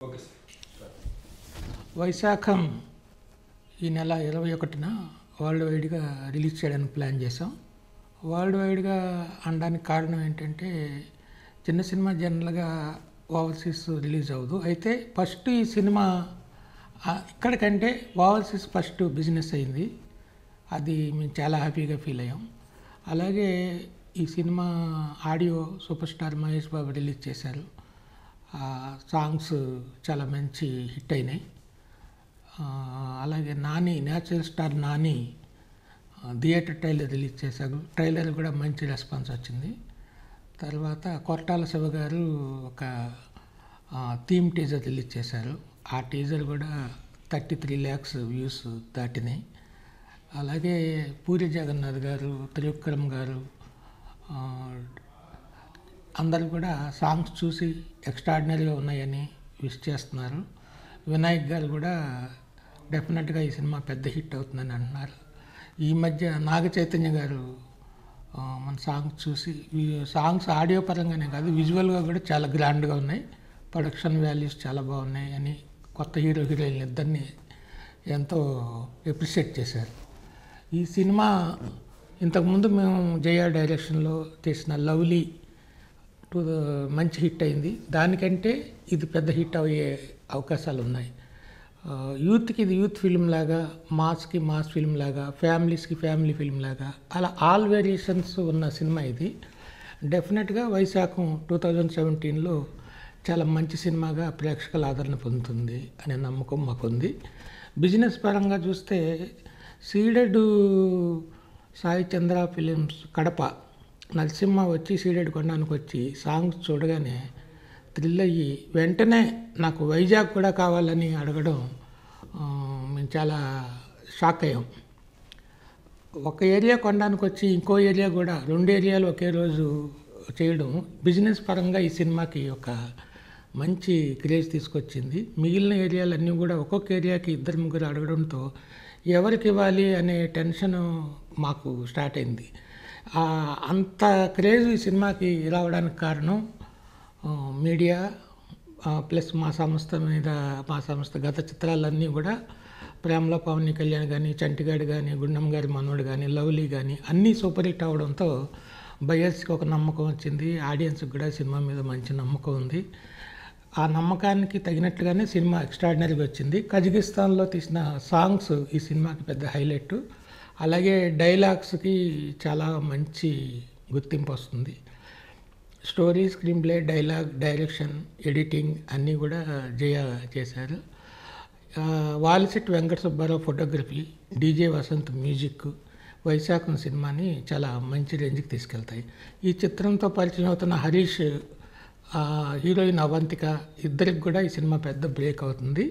Okay sir. Vaisakham ఈ నెల 21న world వైడ్గా రిలీజ్ చేయడానికి ప్లాన్ చేసాం. వరల్డ్ వైడ్గా అనడానికి కారణం ఏంటంటే చిన్న సినిమా జనరల్గా ఓవర్సీస్ రిలీజ్ అవ్వదు. అయితే ఫస్ట్ ఈ సినిమా ఇక్కడికంటే ఓవర్సీస్ ఫస్ట్ బిజినెస్ అయింది. అది మేము చాలా హ్యాపీగా ఫీల్ అయ్యాం. అలాగే ఈ cinema audio super star Mahesh Babu release చేశారు. సాంగ్స్ చాలా మంచి హిట్ అయినాయి. అలాగే Nani natural star Nani theatre trailer release చేశారు. ట్రైలర్ కూడా మంచి రెస్పాన్స్ వచ్చింది. తర్వాత కొరటాల శివ గారు ఒక థీమ్ టీజర్ రిలీజ్ చేశారు. ఆ టీజర్ కూడా 33 lakhs వ్యూస్ దాటినాయి. అలాగే పూరి జగన్నాథ్ గారు, త్రివిక్రమ్ గారు అందరూ కూడా సాంగ్స్ చూసి ఎక్స్ట్రాడినరీగా ఉన్నాయని విష్ చేస్తున్నారు. వినాయక్ గారు కూడా డెఫినెట్గా ఈ సినిమా పెద్ద హిట్ అవుతుందని అంటున్నారు. ఈ మధ్య నాగ చైతన్య గారు మన సాంగ్స్ చూసి, సాంగ్స్ ఆడియో పరంగానే కాదు విజువల్గా కూడా చాలా గ్రాండ్గా ఉన్నాయి, ప్రొడక్షన్ వాల్యూస్ చాలా బాగున్నాయి అని కొత్త హీరోయిన్ ఇద్దరిని ఎంతో అప్రిషియేట్ చేశారు. ఈ సినిమా ఇంతకుముందు మేము జయ డైరెక్షన్లో చేసిన లవ్లీ మంచి హిట్ అయింది. దానికంటే ఇది పెద్ద హిట్ అయ్యే అవకాశాలు ఉన్నాయి. యూత్కి ఇది యూత్ ఫిల్మ్ లాగా, మాస్కి మాస్ ఫిల్మ్ లాగా, ఫ్యామిలీస్కి ఫ్యామిలీ ఫిల్మ్ లాగా అలా ఆల్ వేరియేషన్స్ ఉన్న సినిమా ఇది. డెఫినెట్గా వైశాఖం 2017లో చాలా మంచి సినిమాగా ప్రేక్షకుల ఆదరణ పొందుతుంది అనే నమ్మకం మాకుంది. బిజినెస్ పరంగా చూస్తే సీడెడ్ సాయి చంద్ర ఫిలిమ్స్ కడప నరసింహ వచ్చి సీడెడ్ కొనడానికి వచ్చి సాంగ్స్ చూడగానే థ్రిల్ అయ్యి వెంటనే నాకు వైజాగ్ కూడా కావాలని అడగడం మేము చాలా షాక్ అయ్యాం. ఒక ఏరియా కొనడానికి వచ్చి ఇంకో ఏరియా కూడా 2 ఏరియాలు ఒకే రోజు చేయడం బిజినెస్ పరంగా ఈ సినిమాకి ఒక మంచి క్రేజ్ తీసుకొచ్చింది. మిగిలిన ఏరియాలన్నీ కూడా ఒక్కొక్క ఏరియాకి 2-3 అడగడంతో ఎవరికి ఇవ్వాలి అనే టెన్షన్ మాకు స్టార్ట్ అయింది. అంత క్రేజ్ ఈ సినిమాకి రావడానికి కారణం మీడియా ప్లస్ మా సంస్థ గత చిత్రాలన్నీ కూడా ప్రేమలో పవన్ కళ్యాణ్ కానీ, చంటిగాడు కానీ, గుండం గారి మనోడు కానీ, లవ్లీ కానీ అన్నీ సూపర్ హిట్ అవడంతో బయర్స్కి ఒక నమ్మకం వచ్చింది. ఆడియన్స్కి కూడా సినిమా మీద మంచి నమ్మకం ఉంది. ఆ నమ్మకానికి తగినట్లుగానే సినిమా ఎక్స్ట్రాడినరీగా వచ్చింది. కజకిస్తాన్లో తీసిన సాంగ్స్ ఈ సినిమాకి పెద్ద హైలైట్. అలాగే డైలాగ్స్కి చాలా మంచి గుర్తింపు వస్తుంది. Story, screenplay, dialogue, direction, editing అన్నీ కూడా జయ చేశారు. Valisetti Venkata Subbarao photography, DJ Vasanth music Vaisakham సినిమాని చాలా మంచి రేంజ్కి తీసుకెళ్తాయి. ఈ చిత్రంతో పరిచయం అవుతున్న హరీష్, హీరోయిన్ అవంతిక ఇద్దరికి కూడా ఈ సినిమా పెద్ద బ్రేక్ అవుతుంది.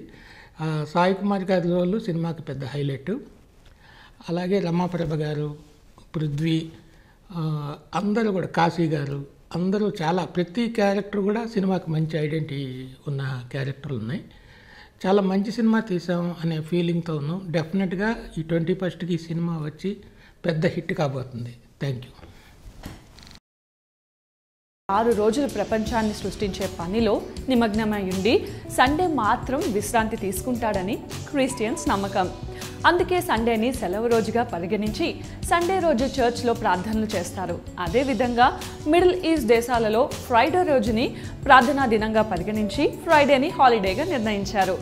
సాయి కుమార్ గారి రోలు సినిమాకి పెద్ద హైలైట్. అలాగే రమాప్రభ గారు, పృథ్వీ అందరూ కూడా, కాశీ గారు అందరూ చాలా ప్రతి క్యారెక్టర్ కూడా సినిమాకి మంచి ఐడెంటిటీ ఉన్న క్యారెక్టర్లు ఉన్నాయి. చాలా మంచి సినిమా తీసాం అనే ఫీలింగ్తో ఉన్నాం. డెఫినెట్గా ఈ 21కి ఈ సినిమా వచ్చి పెద్ద హిట్ కాబోతుంది. Thank you. 6 రోజులు ప్రపంచాన్ని సృష్టించే పనిలో నిమగ్నమై ఉండి సండే మాత్రం విశ్రాంతి తీసుకుంటాడని క్రిస్టియన్స్ నమ్మకం. అందుకే సండేని సెలవు రోజుగా పరిగణించి సండే రోజు చర్చ్లో ప్రార్థనలు చేస్తారు. అదేవిధంగా మిడిల్ ఈస్ట్ దేశాలలో ఫ్రైడే రోజుని ప్రార్థనా దినంగా పరిగణించి ఫ్రైడేని హాలిడేగా నిర్ణయించారు.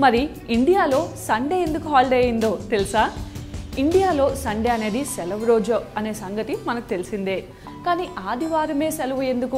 మరి ఇండియాలో సండే ఎందుకు హాలిడే అయిందో తెలుసా? ఇండియాలో సండే అనేది సెలవు రోజు అనే సంగతి మనకు తెలిసిందే. కానీ ఆదివారమే సెలవు ఎందుకు